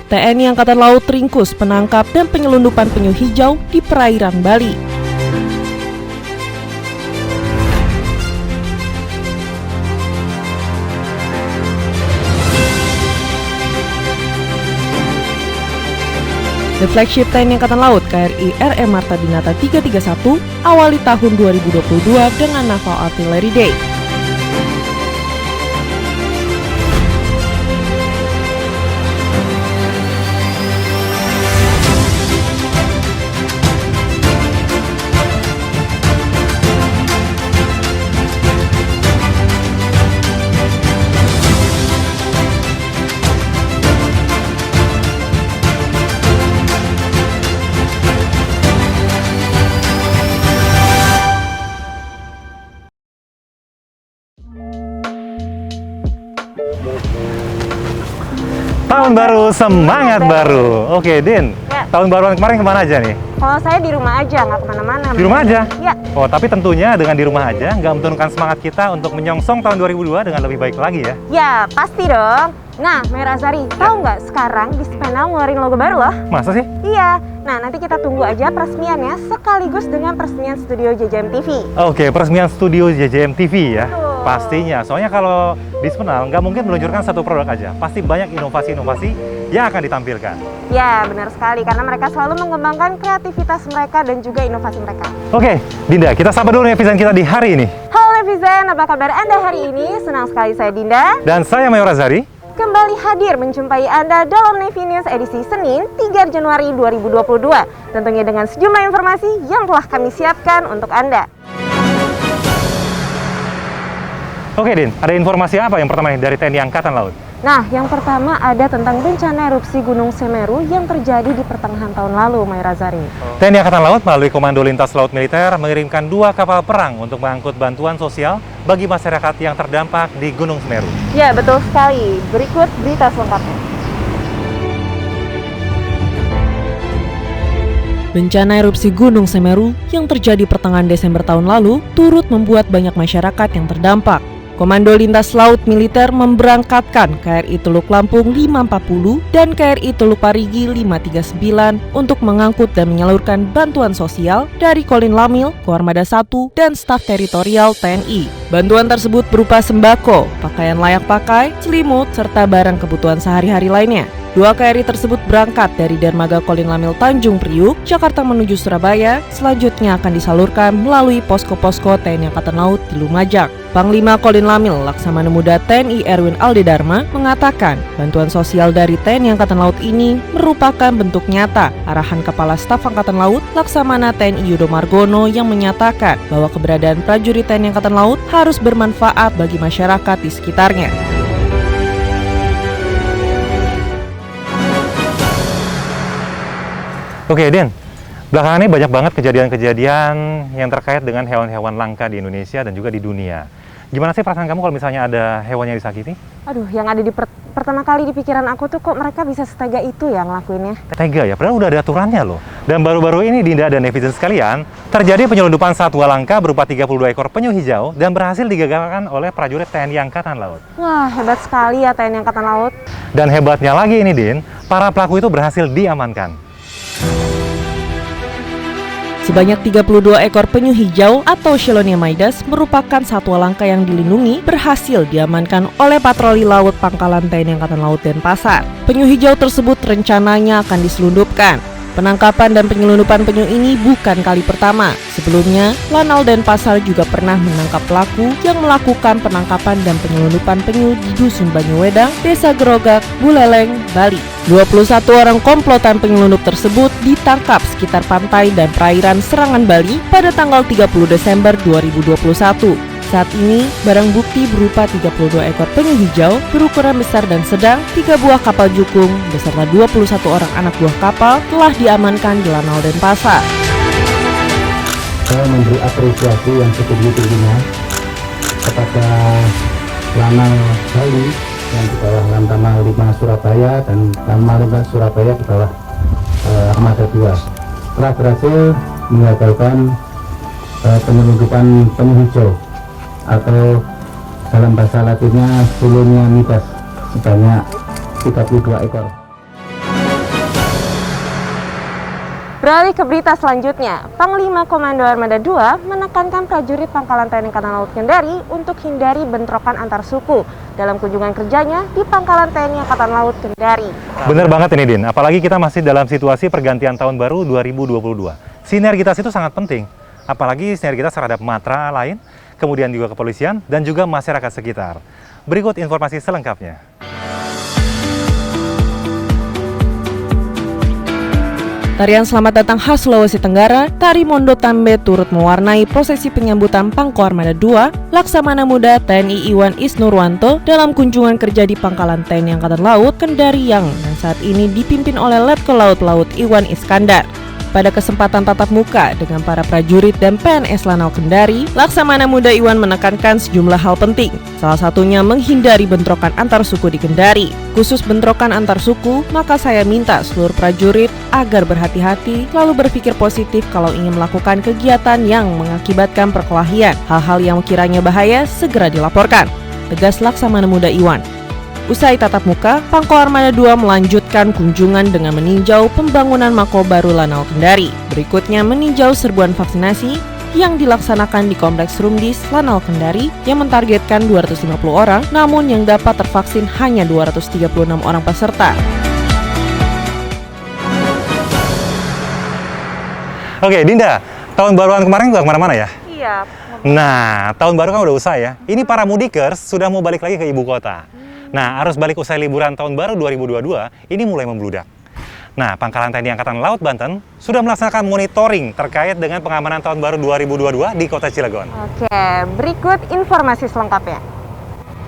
TNI Angkatan Laut ringkus penangkap dan penyelundupan penyu hijau di perairan Bali. The flagship TNI Angkatan Laut KRI RM Marta Dinata 331 awali tahun 2022 dengan Naval Artillery Day. Tahun baru, semangat baru. Oke, Din. Ya. Tahun baruan kemarin kemana aja nih? Kalau saya di rumah aja, nggak kemana-mana. Di rumah aja? Ya. Oh, tapi tentunya dengan di rumah aja nggak menurunkan semangat kita untuk menyongsong tahun 2002 dengan lebih baik lagi ya. Ya, pasti dong. Nah, Merazari, tahu nggak sekarang Dispendal ngeluarin logo baru loh? Masa sih? Iya. Nah, nanti kita tunggu aja peresmiannya sekaligus dengan peresmian studio JJM TV. Oke, peresmian studio JJM TV ya. Betul. Pastinya. Soalnya kalau Dispendal nggak mungkin meluncurkan satu produk aja. Pasti banyak inovasi-inovasi yang akan ditampilkan. Ya, benar sekali. Karena mereka selalu mengembangkan kreativitas mereka dan juga inovasi mereka. Oke, Dinda, kita sapa dulu netizen kita di hari ini. Halo netizen, apa kabar Anda hari ini? Senang sekali saya Dinda. Dan saya Mayor Azari. Kembali hadir menjumpai Anda dalam Navy News edisi Senin 3 Januari 2022. Tentunya dengan sejumlah informasi yang telah kami siapkan untuk Anda. Oke, Din, ada informasi apa yang pertama nih dari TNI Angkatan Laut? Nah, yang pertama ada tentang bencana erupsi Gunung Semeru yang terjadi di pertengahan tahun lalu, Mayrazari. TNI Angkatan Laut melalui Komando Lintas Laut Militer mengirimkan 2 kapal perang untuk mengangkut bantuan sosial bagi masyarakat yang terdampak di Gunung Semeru. Ya, betul sekali. Berikut berita selengkapnya. Bencana erupsi Gunung Semeru yang terjadi pertengahan Desember tahun lalu turut membuat banyak masyarakat yang terdampak. Komando Lintas Laut Militer memberangkatkan KRI Teluk Lampung 540 dan KRI Teluk Parigi 539 untuk mengangkut dan menyalurkan bantuan sosial dari Kolin Lamil, Koarmada 1, dan staf teritorial TNI. Bantuan tersebut berupa sembako, pakaian layak pakai, selimut, serta barang kebutuhan sehari-hari lainnya. 2 KRI tersebut berangkat dari Dermaga Kolin Lamil Tanjung Priuk, Jakarta menuju Surabaya, selanjutnya akan disalurkan melalui posko-posko TNI Angkatan Laut di Lumajang. Panglima Kolin Lamil Laksamana Muda TNI Erwin Aldedarma mengatakan bantuan sosial dari TNI Angkatan Laut ini merupakan bentuk nyata arahan Kepala Staf Angkatan Laut Laksamana TNI Yudo Margono yang menyatakan bahwa keberadaan prajurit TNI Angkatan Laut harus bermanfaat bagi masyarakat di sekitarnya. Oke, Din. Belakangan ini banyak banget kejadian-kejadian yang terkait dengan hewan-hewan langka di Indonesia dan juga di dunia. Gimana sih perasaan kamu kalau misalnya ada hewan yang disakiti? Aduh, yang ada di pertama kali di pikiran aku tuh kok mereka bisa setega itu ya ngelakuinnya. Tega ya, padahal udah ada aturannya loh. Dan baru-baru ini Dinda dan netizen sekalian, terjadi penyelundupan satwa langka berupa 32 ekor penyu hijau dan berhasil digagalkan oleh prajurit TNI Angkatan Laut. Wah, hebat sekali ya TNI Angkatan Laut. Dan hebatnya lagi ini, Din, para pelaku itu berhasil diamankan. Sebanyak 32 ekor penyu hijau atau Chelonia maidas merupakan satwa langka yang dilindungi berhasil diamankan oleh patroli laut Pangkalan TNI Angkatan Laut Denpasar. Penyu hijau tersebut rencananya akan diselundupkan. Penangkapan dan penyelundupan penyu ini bukan kali pertama. Sebelumnya, Lanal Denpasar juga pernah menangkap pelaku yang melakukan penangkapan dan penyelundupan penyu di Dusun Banyuwedang, Desa Gerogak, Buleleng, Bali. 21 orang komplotan penyelundup tersebut ditangkap sekitar pantai dan perairan Serangan Bali pada tanggal 30 Desember 2021. Saat ini, barang bukti berupa 32 ekor penyu hijau berukuran besar dan sedang, 3 buah kapal jukung, beserta 21 orang anak buah kapal telah diamankan di Lanal Denpasar. Saya memberi apresiasi yang setinggi-tingginya kepada Lanal Bali yang di bawah Lantamal 5 Surabaya dan Lantamal 5 Surabaya di bawah Armada 2 telah berhasil menggagalkan penyelundupan penyu hijau atau dalam bahasa latinnya Chelonia maidas sebanyak 32 ekor. Beralih ke berita selanjutnya, Panglima Komando Armada 2 menekankan prajurit Pangkalan TNI Angkatan Laut Kendari untuk hindari bentrokan antar suku dalam kunjungan kerjanya di Pangkalan TNI Angkatan Laut Kendari. Bener banget ini, Din. Apalagi kita masih dalam situasi pergantian tahun baru 2022. Sinergitas itu sangat penting. Apalagi sinergitas terhadap matra lain, kemudian juga kepolisian, dan juga masyarakat sekitar. Berikut informasi selengkapnya. Tarian Selamat Datang khas Sulawesi Tenggara, Tari Mondo Tambe turut mewarnai prosesi penyambutan Pangko Armada 2, Laksamana Muda TNI Iwan Isnurwanto dalam kunjungan kerja di Pangkalan TNI Angkatan Laut Kendari yang saat ini dipimpin oleh Letkol Laut Iwan Iskandar. Pada kesempatan tatap muka dengan para prajurit dan PNS Lanal Kendari, Laksamana Muda Iwan menekankan sejumlah hal penting. Salah satunya menghindari bentrokan antar suku di Kendari. Khusus bentrokan antar suku, maka saya minta seluruh prajurit agar berhati-hati, lalu berpikir positif kalau ingin melakukan kegiatan yang mengakibatkan perkelahian. Hal-hal yang kiranya bahaya segera dilaporkan, tegas Laksamana Muda Iwan. Usai tatap muka, Pangko Armada 2 melanjutkan kunjungan dengan meninjau pembangunan Mako baru Lanal Kendari. Berikutnya meninjau serbuan vaksinasi yang dilaksanakan di Kompleks Rumdis Lanal Kendari yang mentargetkan 250 orang, namun yang dapat tervaksin hanya 236 orang peserta. Oke, Dinda, tahun baruan kemarin nggak kemana-mana ya? Iya. Nah, tahun baru kan udah usai ya. Ini para mudikers sudah mau balik lagi ke ibu kota. Nah, arus balik usai liburan tahun baru 2022 ini mulai membludak. Nah, Pangkalan TNI Angkatan Laut Banten sudah melaksanakan monitoring terkait dengan pengamanan tahun baru 2022 di Kota Cilegon. Oke, berikut informasi selengkapnya.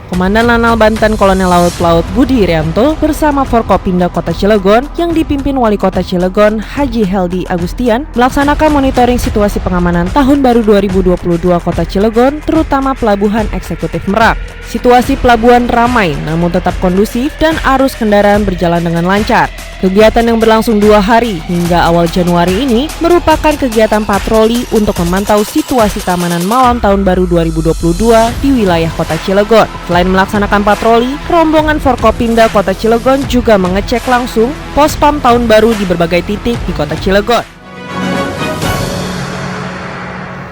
Komandan Lanal Banten Kolonel Laut Budi Irianto bersama Forkopimda Kota Cilegon yang dipimpin Wali Kota Cilegon Haji Heldi Agustian melaksanakan monitoring situasi pengamanan Tahun Baru 2022 Kota Cilegon, terutama Pelabuhan Eksekutif Merak. Situasi pelabuhan ramai namun tetap kondusif dan arus kendaraan berjalan dengan lancar. Kegiatan yang berlangsung 2 hari hingga awal Januari ini merupakan kegiatan patroli untuk memantau situasi keamanan malam Tahun Baru 2022 di wilayah Kota Cilegon. Selain melaksanakan patroli, rombongan Forkopimda Kota Cilegon juga mengecek langsung pospam Tahun Baru di berbagai titik di Kota Cilegon.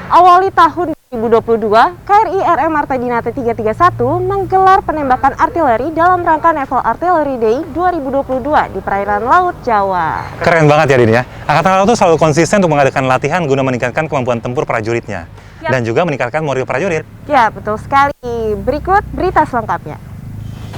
Awali tahun 2022, KRI RM Marta Dinata 331 menggelar penembakan artileri dalam rangka Naval Artillery Day 2022 di perairan Laut Jawa. Keren banget ya, Din ya. Angkatan Laut itu selalu konsisten untuk mengadakan latihan guna meningkatkan kemampuan tempur prajuritnya. Dan juga meningkatkan moral prajurit. Ya, betul sekali. Berikut berita selengkapnya.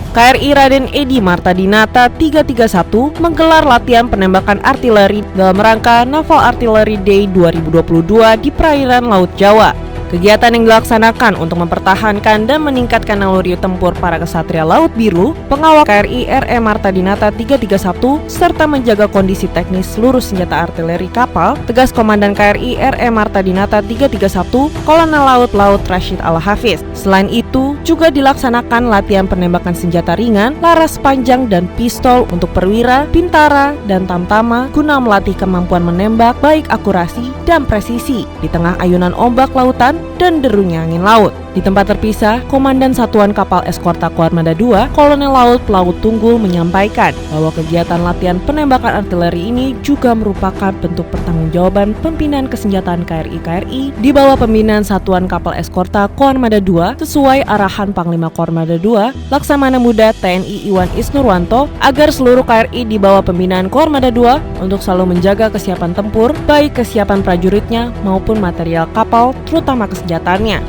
KRI Raden Edi Marta Dinata 331 menggelar latihan penembakan artileri dalam rangka Naval Artillery Day 2022 di perairan Laut Jawa. Kegiatan yang dilaksanakan untuk mempertahankan dan meningkatkan naluri tempur para kesatria Laut Biru, pengawal KRI RM Marta Dinata 331, serta menjaga kondisi teknis seluruh senjata artileri kapal, tegas Komandan KRI RM Marta Dinata 331, Kolonel Laut Rashid Al-Hafiz. Selain itu, juga dilaksanakan latihan penembakan senjata ringan, laras panjang dan pistol untuk perwira, bintara, dan tamtama guna melatih kemampuan menembak baik akurasi dan presisi di tengah ayunan ombak lautan dan derunya angin laut. Di tempat terpisah, Komandan Satuan Kapal Eskorta Armada 2, Kolonel Laut Tunggul menyampaikan bahwa kegiatan latihan penembakan artileri ini juga merupakan bentuk pertanggungjawaban pembinaan kesenjataan KRI di bawah pembinaan Satuan Kapal Eskorta Armada 2 sesuai arahan Panglima Armada 2, Laksamana Muda TNI Iwan Isnurwanto, agar seluruh KRI di bawah pembinaan Armada 2 untuk selalu menjaga kesiapan tempur, baik kesiapan prajuritnya maupun material kapal, terutama kesenjataannya.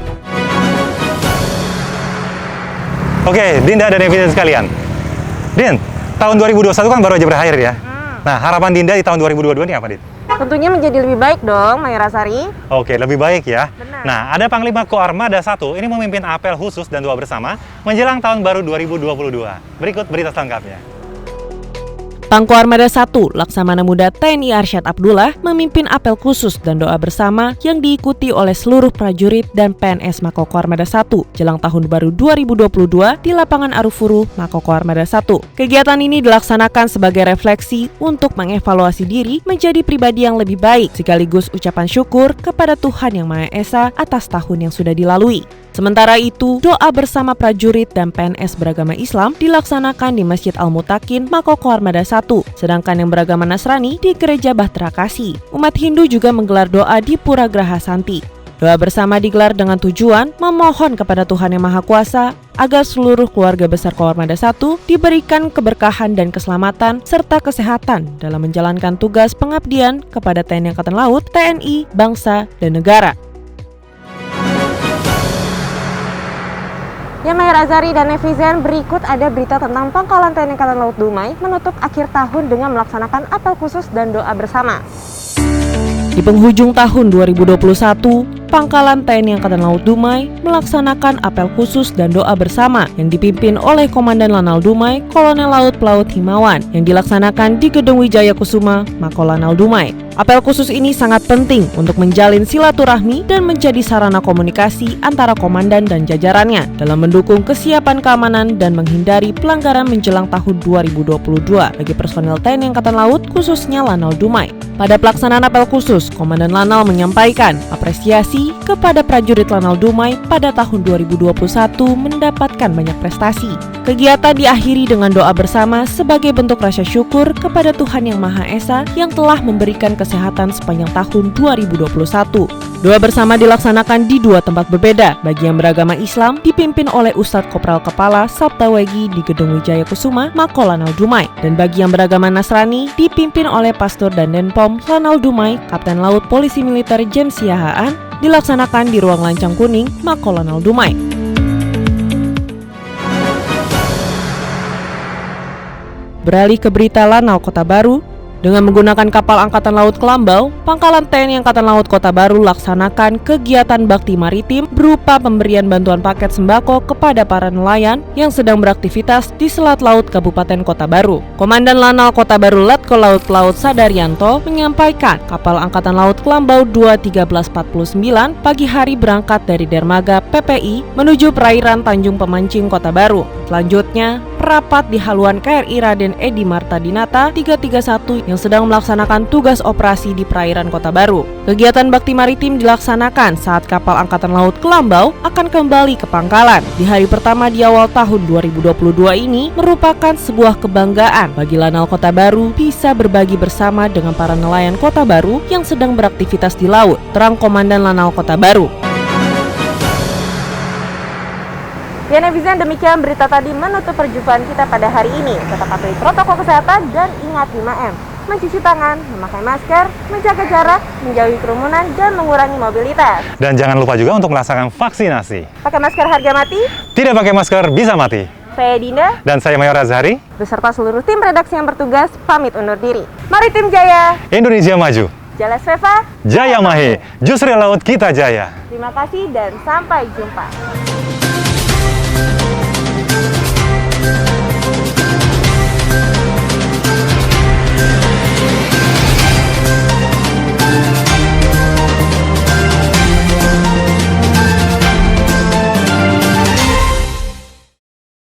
Oke, Dinda dan netizen sekalian. Din, tahun 2021 kan baru aja berakhir ya. Nah, harapan Dinda di tahun 2022 ini apa, Din? Tentunya menjadi lebih baik dong, Maya Rasari. Oke, lebih baik ya. Benar. Nah, ada Panglima Koarmada 1 ini memimpin apel khusus dan doa bersama menjelang tahun baru 2022. Berikut berita selengkapnya. Pangko Armada 1, Laksamana Muda TNI Arsyad Abdullah memimpin apel khusus dan doa bersama yang diikuti oleh seluruh prajurit dan PNS Makoko Armada 1 jelang tahun baru 2022 di lapangan Arufuru, Makoko Armada 1. Kegiatan ini dilaksanakan sebagai refleksi untuk mengevaluasi diri menjadi pribadi yang lebih baik, sekaligus ucapan syukur kepada Tuhan Yang Maha Esa atas tahun yang sudah dilalui. Sementara itu, doa bersama prajurit dan PNS beragama Islam dilaksanakan di Masjid Al-Mutakin, Makoko Armada 1 sedangkan yang beragama Nasrani di Gereja Bahtera Kasih. Umat Hindu juga menggelar doa di Pura Graha Santi. Doa bersama digelar dengan tujuan memohon kepada Tuhan Yang Maha Kuasa agar seluruh keluarga besar Koarmada 1 diberikan keberkahan dan keselamatan serta kesehatan dalam menjalankan tugas pengabdian kepada TNI Angkatan Laut, TNI, bangsa, dan negara. Ya, Mayor Azari dan netizen, berikut ada berita tentang Pangkalan TNI Angkatan Laut Dumai menutup akhir tahun dengan melaksanakan apel khusus dan doa bersama. Di penghujung tahun 2021, Pangkalan TNI Angkatan Laut Dumai melaksanakan apel khusus dan doa bersama yang dipimpin oleh Komandan Lanal Dumai, Kolonel Laut Pelaut Himawan, yang dilaksanakan di Gedung Wijaya Kusuma, Makolanal Dumai. Apel khusus ini sangat penting untuk menjalin silaturahmi dan menjadi sarana komunikasi antara komandan dan jajarannya dalam mendukung kesiapan keamanan dan menghindari pelanggaran menjelang tahun 2022 bagi personel TNI Angkatan Laut, khususnya Lanal Dumai. Pada pelaksanaan apel khusus, Komandan Lanal menyampaikan apresiasi kepada prajurit Lanal Dumai pada tahun 2021 mendapatkan banyak prestasi. Kegiatan diakhiri dengan doa bersama sebagai bentuk rasa syukur kepada Tuhan Yang Maha Esa yang telah memberikan kesehatan sepanjang tahun 2021. Doa bersama dilaksanakan di dua tempat berbeda. Bagi yang beragama Islam dipimpin oleh Ustadz Kopral Kepala Sabta Wegi di Gedung Wijaya Kusuma, Makolanal Dumai. Dan bagi yang beragama Nasrani dipimpin oleh Pastor dan Denpom Lanal Dumai, Kapten Laut Polisi Militer James Yahaan, dilaksanakan di Ruang Lancang Kuning, Makolanal Dumai. Beralih ke berita Lanal Kota Baru. Dengan menggunakan kapal Angkatan Laut Kelambau, Pangkalan TNI Angkatan Laut Kota Baru laksanakan kegiatan bakti maritim berupa pemberian bantuan paket sembako kepada para nelayan yang sedang beraktivitas di Selat Laut Kabupaten Kota Baru. Komandan Lanal Kota Baru Letkol Laut Pelaut Sadaryanto menyampaikan kapal Angkatan Laut Kelambau 2-1349 pagi hari berangkat dari dermaga PPI menuju perairan Tanjung Pemancing Kota Baru. Selanjutnya, rapat di haluan KRI Raden Edi Marta Dinata 331 yang sedang melaksanakan tugas operasi di perairan Kota Baru. Kegiatan bakti maritim dilaksanakan saat kapal Angkatan Laut Kelambau akan kembali ke pangkalan. Di hari pertama di awal tahun 2022 ini merupakan sebuah kebanggaan bagi Lanal Kota Baru bisa berbagi bersama dengan para nelayan Kota Baru yang sedang beraktivitas di laut, terang Komandan Lanal Kota Baru. Ya, netizen, demikian berita tadi menutup perjumpaan kita pada hari ini. Tetap patuhi protokol kesehatan dan ingat 5M. Mencuci tangan, memakai masker, menjaga jarak, menjauhi kerumunan, dan mengurangi mobilitas. Dan jangan lupa juga untuk melaksanakan vaksinasi. Pakai masker harga mati. Tidak pakai masker bisa mati. Saya Dinda. Dan saya Mayor Azari. Beserta seluruh tim redaksi yang bertugas, pamit undur diri. Mari tim Jaya. Indonesia maju. Jelas Veva. Jaya Mahe. Justru laut kita jaya. Terima kasih dan sampai jumpa.